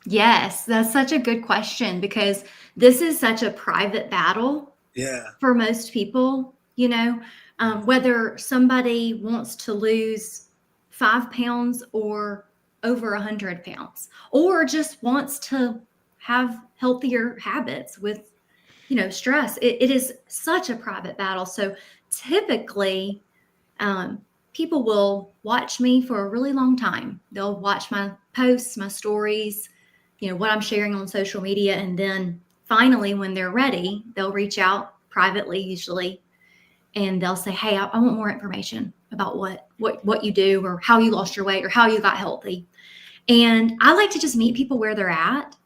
Yes, that's such a good question, because this is such a private battle for most people, whether somebody wants to lose 5 pounds or over 100 pounds, or just wants to have healthier habits with, stress. It is such a private battle. So typically, people will watch me for a really long time. They'll watch my posts, my stories, what I'm sharing on social media. And then finally, when they're ready, they'll reach out privately, usually, and they'll say, hey, I want more information about what you do, or how you lost your weight, or how you got healthy. And I like to just meet people where they're at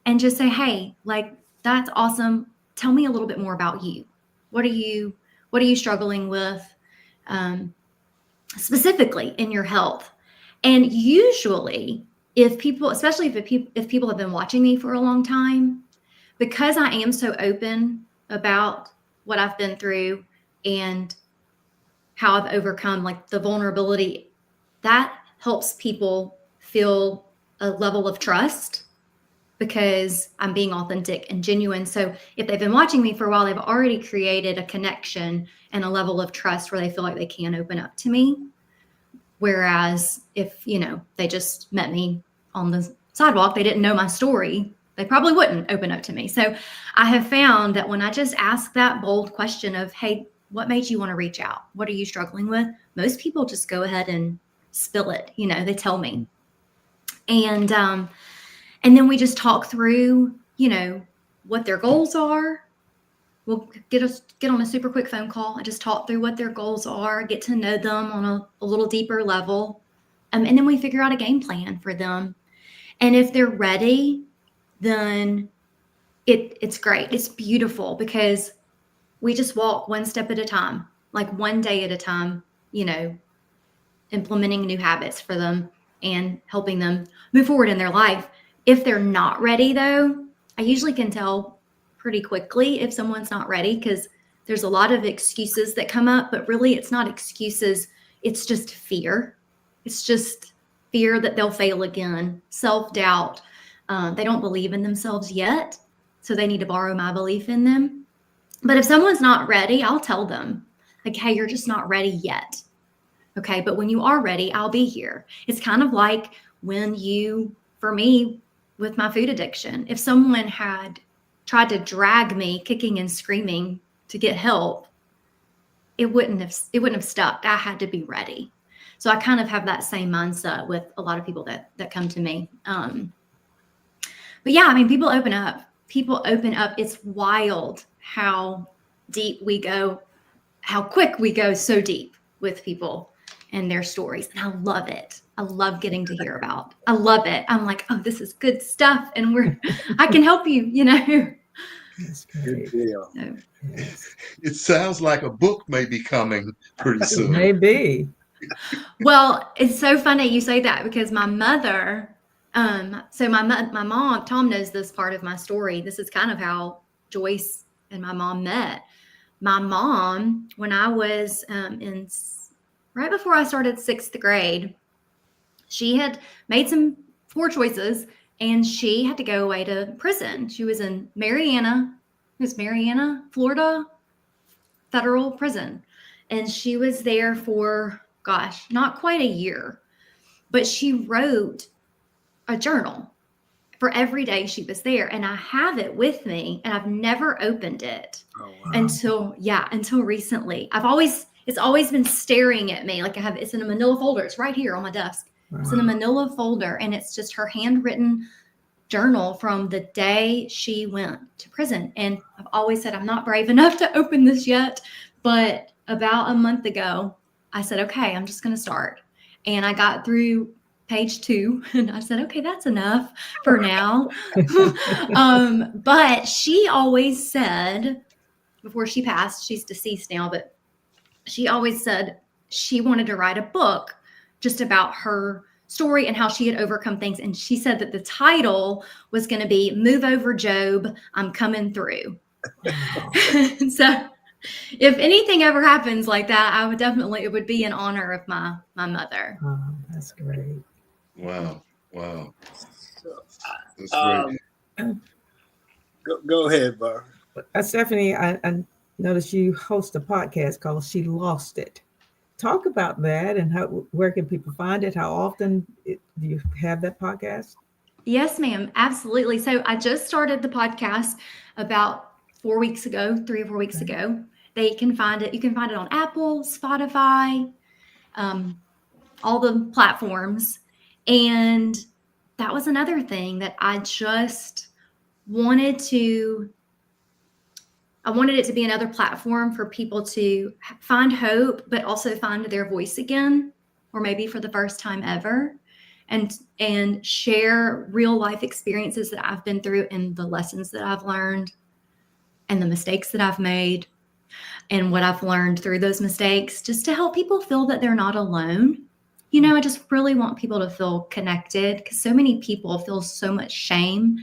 and just say, hey, like, that's awesome. Tell me a little bit more about you. What are you struggling with? Specifically in your health. And usually, if people have been watching me for a long time, because I am so open about what I've been through and how I've overcome, like, the vulnerability, that helps people feel a level of trust, because I'm being authentic and genuine. So if they've been watching me for a while, they've already created a connection and a level of trust where they feel like they can open up to me. Whereas if, they just met me on the sidewalk, they didn't know my story, they probably wouldn't open up to me. So I have found that when I just ask that bold question of, hey, what made you want to reach out? What are you struggling with? Most people just go ahead and spill it. They tell me. And then we just talk through, what their goals are. We'll get on a super quick phone call and just talk through what their goals are, get to know them on a little deeper level. And then we figure out a game plan for them. And if they're ready, then it's great. It's beautiful, because we just walk one step at a time, like one day at a time, implementing new habits for them and helping them move forward in their life. If they're not ready, though, I usually can tell pretty quickly if someone's not ready, because there's a lot of excuses that come up, but really it's not excuses. it's just fear. It's just fear that they'll fail again, self-doubt. They don't believe in themselves yet, so they need to borrow my belief in them. But if someone's not ready, I'll tell them, like, hey, you're just not ready yet. Okay, but when you are ready, I'll be here. It's kind of like when for me, with my food addiction, if someone had tried to drag me kicking and screaming to get help, it wouldn't have stuck. I had to be ready. So I kind of have that same mindset with a lot of people that come to me. But yeah, I mean, people open up. It's wild how deep we go, how quick we go so deep with people and their stories. And I love it. I love getting to hear about. I love it. I'm like, oh, this is good stuff. And I can help you, That's Good great. deal. So, Yes. It sounds like a book may be coming pretty soon. Maybe. well, it's so funny you say that because my mother, so my mom, Tom knows this part of my story. This is kind of how Joyce and my mom met. My mom, when I was right before I started 6th grade, she had made some poor choices and she had to go away to prison. She was in Marianna, Florida federal prison. And she was there for, gosh, not quite a year, but she wrote a journal for every day she was there. And I have it with me and I've never opened it Oh, wow. until recently. It's always been staring at me. Like it's in a manila folder. It's right here on my desk. Wow. It's in a manila folder and it's just her handwritten journal from the day she went to prison. And I've always said, I'm not brave enough to open this yet. But about a month ago, I said, okay, I'm just going to start. And I got through page 2 and I said, okay, that's enough for now. But she always said, before she passed, she's deceased now, but she always said she wanted to write a book just about her story and how she had overcome things. And she said that the title was going to be Move Over Job, I'm Coming Through. Wow. So if anything ever happens like that, it would be in honor of my mother. Oh, that's great. Wow. So, That's great. go ahead, Bar. Stephanie, I noticed you host a podcast called She Lost It. Talk about that and where can people find it? How often do you have that podcast? Yes, ma'am. Absolutely. So I just started the podcast about 4 weeks ago, 3 or 4 weeks ago. You can find it on Apple, Spotify, all the platforms. And that was another thing that I just wanted it to be another platform for people to find hope, but also find their voice again, or maybe for the first time ever, and share real life experiences that I've been through and the lessons that I've learned and the mistakes that I've made and what I've learned through those mistakes, just to help people feel that they're not alone. I just really want people to feel connected because so many people feel so much shame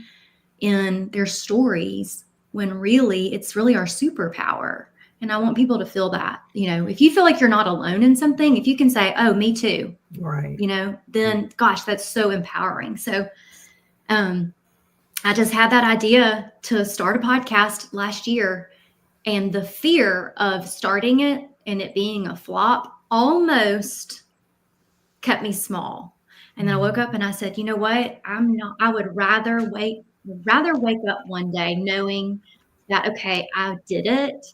in their stories when really it's really our superpower. And I want people to feel that, if you feel like you're not alone in something, if you can say, oh, me too, Right. Then gosh, that's so empowering. So I just had that idea to start a podcast last year, and the fear of starting it and it being a flop almost kept me small. And then I woke up and I said, you know what? I would rather wake up one day knowing that, okay, I did it.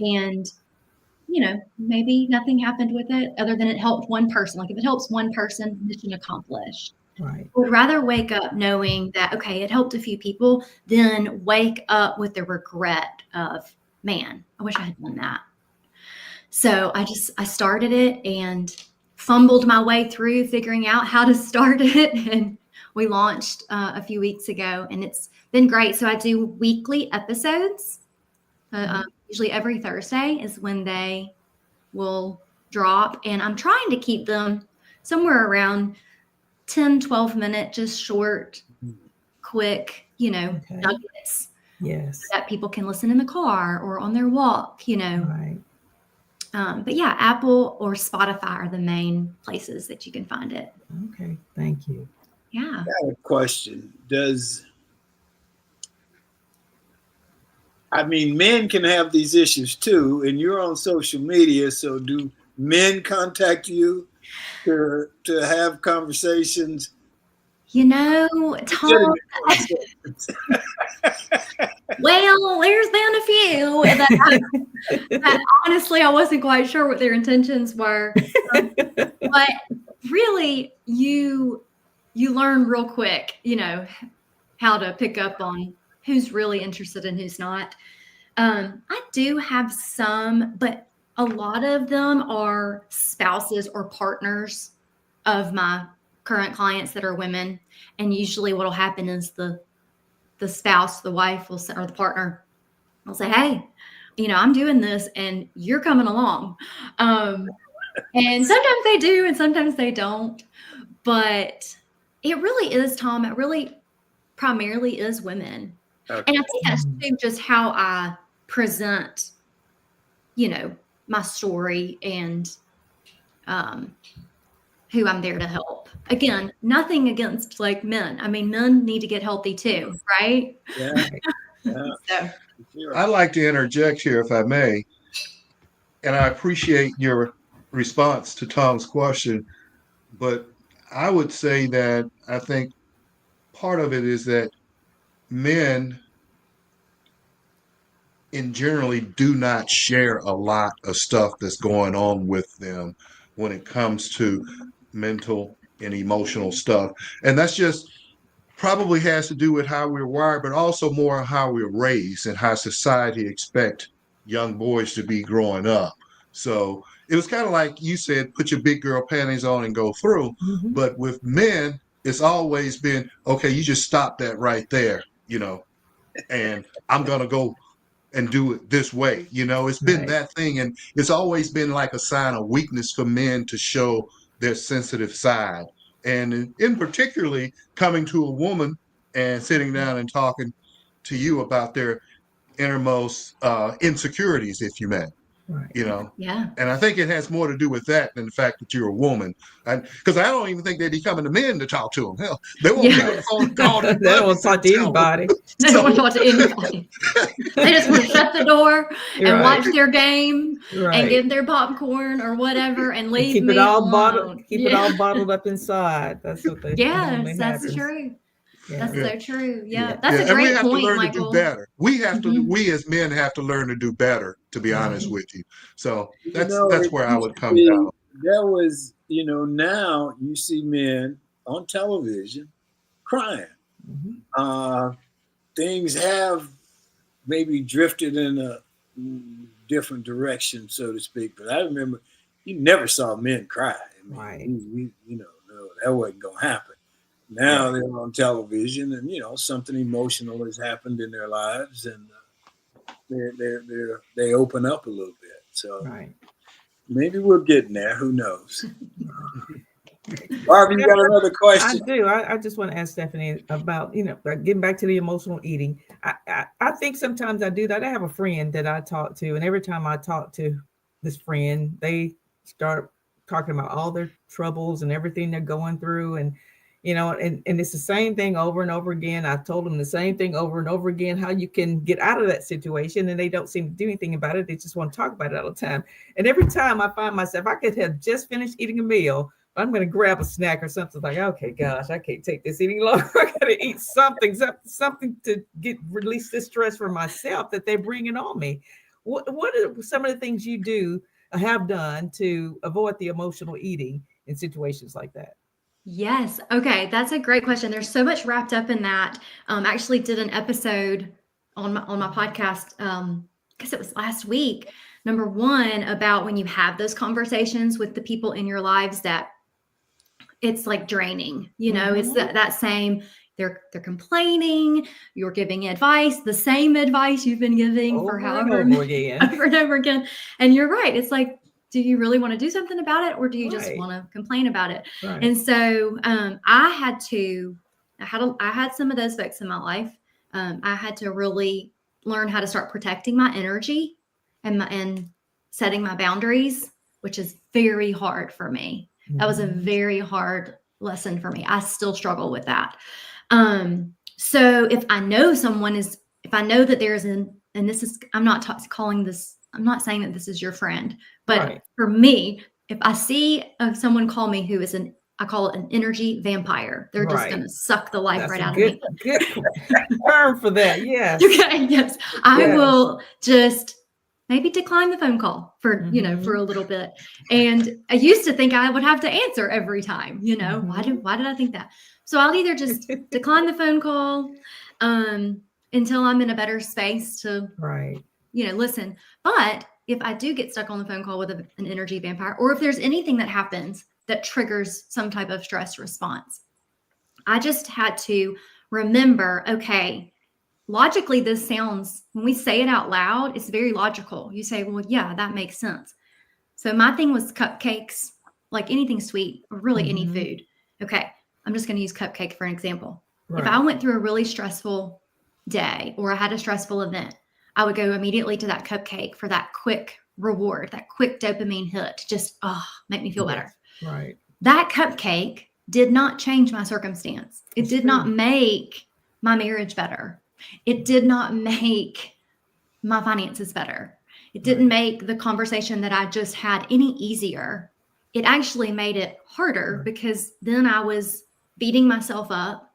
And, maybe nothing happened with it other than it helped one person. Like if it helps one person, mission accomplished. Right. I would rather wake up knowing that, okay, it helped a few people than wake up with the regret of, man, I wish I had done that. So I started it and fumbled my way through figuring out how to start it. And we launched a few weeks ago and it's been great. So I do weekly episodes. Usually every Thursday is when they will drop. And I'm trying to keep them somewhere around 10, 12 minute, just short, quick, nuggets. Yes. That people can listen in the car or on their walk, Right. But yeah, Apple or Spotify are the main places that you can find it. Okay, thank you. Yeah. I have a question. Men can have these issues too, and you're on social media, so do men contact you to have conversations? You know, Tom, well, there's been a few that honestly, I wasn't quite sure what their intentions were. But really, you learn real quick, how to pick up on who's really interested and who's not. I do have some, but a lot of them are spouses or partners of my current clients that are women. And usually what'll happen is the spouse, the wife will say, or the partner will say, hey, I'm doing this and you're coming along. And sometimes they do and sometimes they don't. But it really is, Tom, it really primarily is women. Okay. And I think that's too just how I present, my story and who I'm there to help. Again, nothing against like men. I mean, men need to get healthy too, right? Yeah. So, I'd like to interject here, if I may, and I appreciate your response to Tom's question, but I would say that I think part of it is that men in generally do not share a lot of stuff that's going on with them when it comes to mental and emotional stuff. And that's just probably has to do with how we're wired, but also more how we're raised and how society expect young boys to be growing up. So it was kind of like you said, put your big girl panties on and go through. Mhm. But with men, it's always been, okay, you just stop that right there, and I'm going to go and do it this way. It's been Right. that thing. And it's always been like a sign of weakness for men to show their sensitive side. And in particularly coming to a woman and sitting down and talking to you about their innermost insecurities, if you may, Right. yeah. And I think it has more to do with that than the fact that you're a woman. And because I don't even think they'd be coming to men to talk to them. Hell, they won't pick up the phone and call their They don't want buddies to talk and to tell them. anybody. They don't want to talk to anybody. They just want to shut the door and Right. watch their game and Right. get their popcorn or whatever and leave Keep me it all alone. bottled. Keep it all bottled up inside. That's what they normally Yes, that's happens. true. That's Yeah. so true. Yeah. Yeah, that's a And we great have to point, learn to Michael. do better. We Mhm. as men have to learn to do better, to be honest Right. with you. So It that's where I used would to come be, down. there was, now you see men on television crying. Mhm. Things have maybe drifted in a different direction, so to speak. But I remember you never saw men cry. Right. No, that wasn't going to happen. Now Right. they're on television, and something emotional has happened in their lives, and they open up a little bit. So Right. maybe we're getting there. Who knows? Barbie, you got another I question? do. I just want to ask Stephanie about, getting back to the emotional eating. I think sometimes I do that. I have a friend that I talk to, and every time I talk to this friend, they start talking about all their troubles and everything they're going through. And, and it's the same thing over and over again. I told them the same thing over and over again, how you can get out of that situation. And they don't seem to do anything about it. They just want to talk about it all the time. And every time I find myself, I could have just finished eating a meal, I'm going to grab a snack or something like, okay, gosh, I can't take this any longer. I got to eat something to release this stress from myself that they're bringing on me. What are some of the things you do have done to avoid the emotional eating in situations like that? Yes. Okay. That's a great question. There's so much wrapped up in that. I actually did an episode on my podcast, because it was last week, number one, about when you have those conversations with the people in your lives that it's like draining, it's that same, they're complaining, you're giving advice, the same advice you've been giving for however over again. over and over again. And you're right. It's like, do you really want to do something about it, or do you just Right. want to complain about it? Right. And so I had some of those folks in my life. I had to really learn how to start protecting my energy and setting my boundaries, which is very hard for me. That was a Mhm. very hard lesson for me. I still struggle with that. So if I know if I know that there's and this is, I'm not calling this, I'm not saying that this is your friend, but Right. for me, if I see someone call me who is I call it an energy vampire, they're just Right. going to suck the life That's right a out of me. good term for that. Yes. Okay, yes. I Yes. will just maybe decline the phone call for, for a little bit. And I used to think I would have to answer every time, why did I think that? So I'll either just decline the phone call until I'm in a better space to, Right. listen. But if I do get stuck on the phone call with an energy vampire, or if there's anything that happens that triggers some type of stress response, I just had to remember, okay, logically, this sounds, when we say it out loud, it's very logical. You say, well, yeah, that makes sense. So my thing was cupcakes, like anything sweet, or really any food. Okay, I'm just going to use cupcake for an example. Right. If I went through a really stressful day or I had a stressful event, I would go immediately to that cupcake for that quick reward, that quick dopamine hit to just make me feel better. Right. That cupcake did not change my circumstance. It did not make my marriage better. It did not make my finances better. It didn't make the conversation that I just had any easier. It actually made it harder because then I was beating myself up.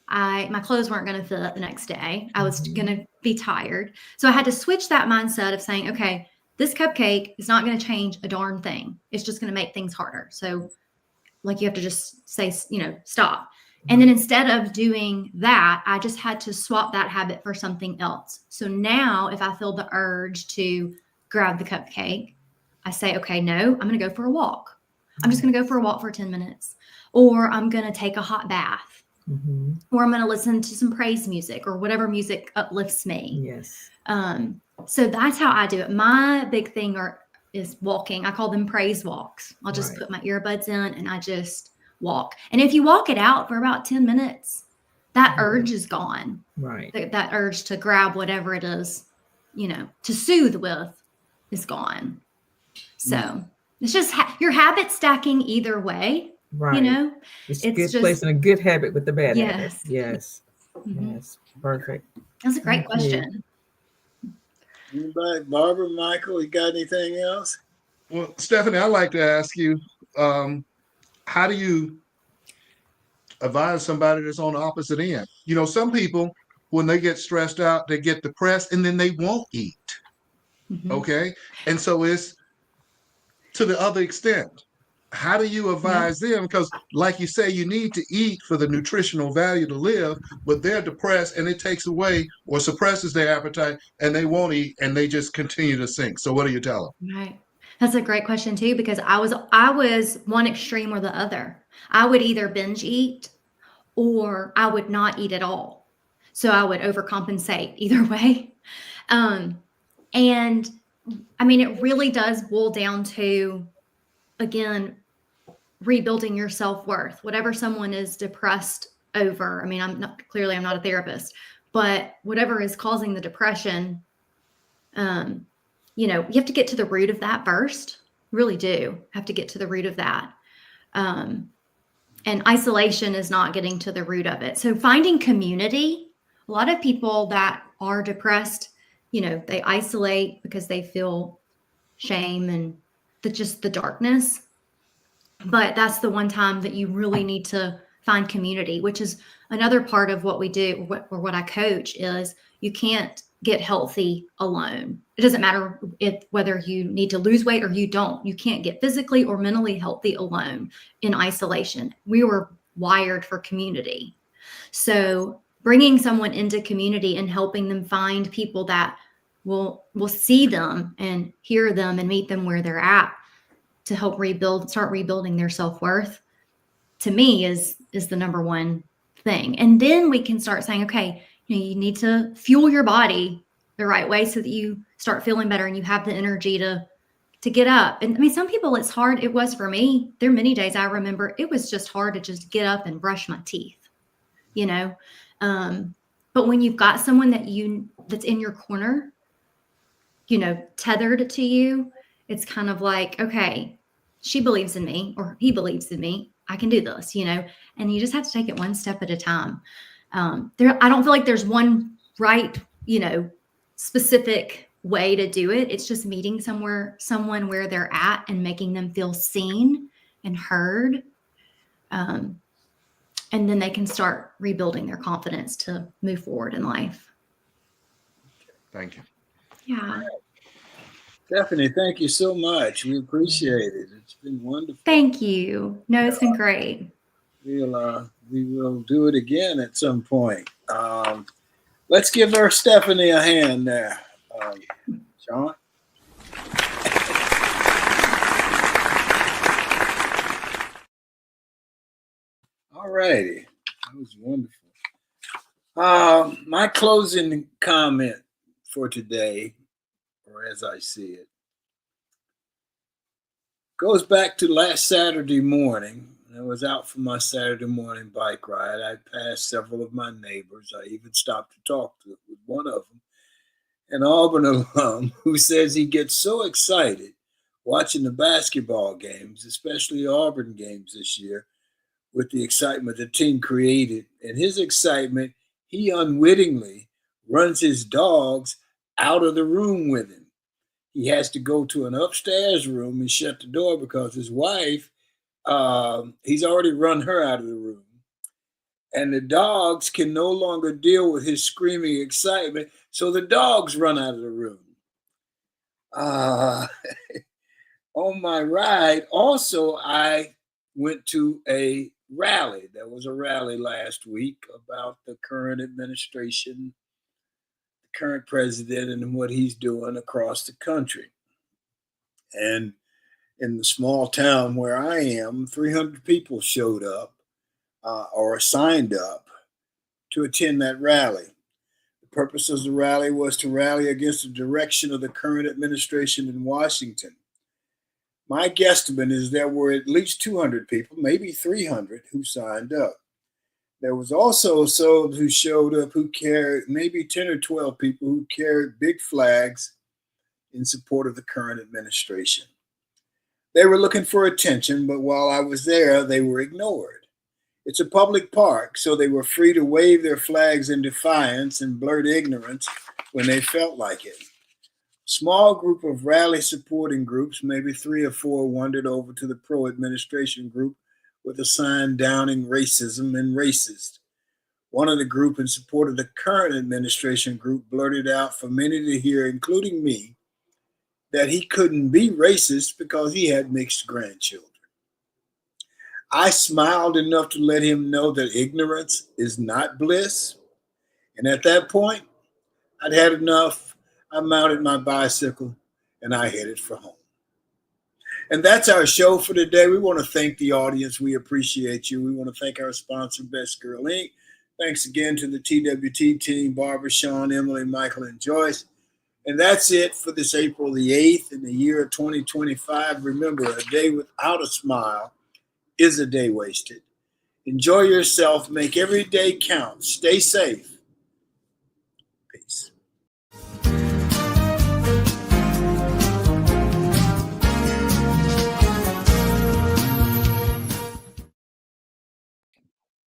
My clothes weren't going to fit the next day. I was going to be tired. So I had to switch that mindset of saying, okay, this cupcake is not going to change a darn thing. It's just going to make things harder. So like you have to just say, stop. And then instead of doing that, I just had to swap that habit for something else. So now if I feel the urge to grab the cupcake, I say, okay, no, I'm going to go for a walk. I'm just going to go for a walk for 10 minutes, or I'm going to take a hot bath, or I'm going to listen to some praise music or whatever music uplifts me. Yes. So that's how I do it. My big thing is walking. I call them praise walks. I'll just put my earbuds in and I just walk. And if you walk it out for about 10 minutes, that urge is gone. Right. That urge to grab whatever it is, to soothe with is gone. So it's just you're habit stacking either way. Right. It's good just placing a good habit with the bad Yes. habit. Yes. Yes. Perfect. That's a great Thank question. Anybody, Barbara, Michael, you got anything else? Well, Stephanie, I'd like to ask you, how do you advise somebody that's on the opposite end? Some people, when they get stressed out, they get depressed and then they won't eat. Okay. And so it's to the other extent. How do you advise them? Because like you say, you need to eat for the nutritional value to live, but they're depressed and it takes away or suppresses their appetite and they won't eat and they just continue to sink. So what do you tell them? Right. That's a great question too, because I was one extreme or the other. I would either binge eat or I would not eat at all. So I would overcompensate either way. And I mean, it really does boil down to, again, rebuilding your self-worth. Whatever someone is depressed over, I mean, I'm not a therapist, but whatever is causing the depression, you have to get to the root of that first. Really do have to get to the root of that. And isolation is not getting to the root of it. So finding community, a lot of people that are depressed, they isolate because they feel shame and just the darkness. But that's the one time that you really need to find community, which is another part of what we do or what I coach is you can't get healthy alone. It doesn't matter whether you need to lose weight or you don't. You can't get physically or mentally healthy alone in isolation. We were wired for community. So bringing someone into community and helping them find people that will see them and hear them and meet them where they're at to help start rebuilding their self-worth, to me is the number one thing. And then we can start saying, okay, you need to fuel your body the right way so that you start feeling better and you have the energy to get up. And I mean, some people, it's hard. It was for me. There are many days I remember it was just hard to just get up and brush my teeth, but when you've got someone that's in your corner, tethered to you, it's kind of like, okay, she believes in me or he believes in me. I can do this, and you just have to take it one step at a time. I don't feel like there's one right, specific way to do it. It's just meeting someone where they're at and making them feel seen and heard. And then they can start rebuilding their confidence to move forward in life. Thank you. Yeah. Stephanie, thank you so much. We appreciate it. It's been wonderful. Thank you. No, it's been great. We will do it again at some point. Let's give our Stephanie a hand there, Sean. All righty, that was wonderful. My closing comment for today, or as I see it, goes back to last Saturday morning. I was out for my Saturday morning bike ride. I passed several of my neighbors. I even stopped to talk with one of them, an Auburn alum who says he gets so excited watching the basketball games, especially Auburn games this year, with the excitement the team created. And his excitement, he unwittingly runs his dogs out of the room with him. He has to go to an upstairs room and shut the door because his wife, he's already run her out of the room. And the dogs can no longer deal with his screaming excitement, so the dogs run out of the room. On my ride, also, I went to a rally. There was a rally last week about the current administration, the current president, and what he's doing across the country. And in the small town where I am, 300 people showed up or signed up to attend that rally. The purpose of the rally was to rally against the direction of the current administration in Washington. My guesstimate is there were at least 200 people, maybe 300, who signed up. There was also some who showed up who carried, maybe 10 or 12 people who carried big flags in support of the current administration. They were looking for attention, but while I was there, they were ignored. It's a public park, so they were free to wave their flags in defiance and blurt ignorance when they felt like it. Small group of rally supporting groups, maybe 3 or 4, wandered over to the pro-administration group with a sign downing racism and racist. One of the group in support of the current administration group blurted out for many to hear, including me, that he couldn't be racist because he had mixed grandchildren. I smiled enough to let him know that ignorance is not bliss. And at that point, I'd had enough. I mounted my bicycle and I headed for home. And that's our show for today. We want to thank the audience. We appreciate you. We want to thank our sponsor, Best Girl Inc. Thanks again to the TWT team, Barbara, Sean, Emily, Michael, and Joyce. And that's it for this April the 8th in the year of 2025. Remember, a day without a smile is a day wasted. Enjoy yourself. Make every day count. Stay safe.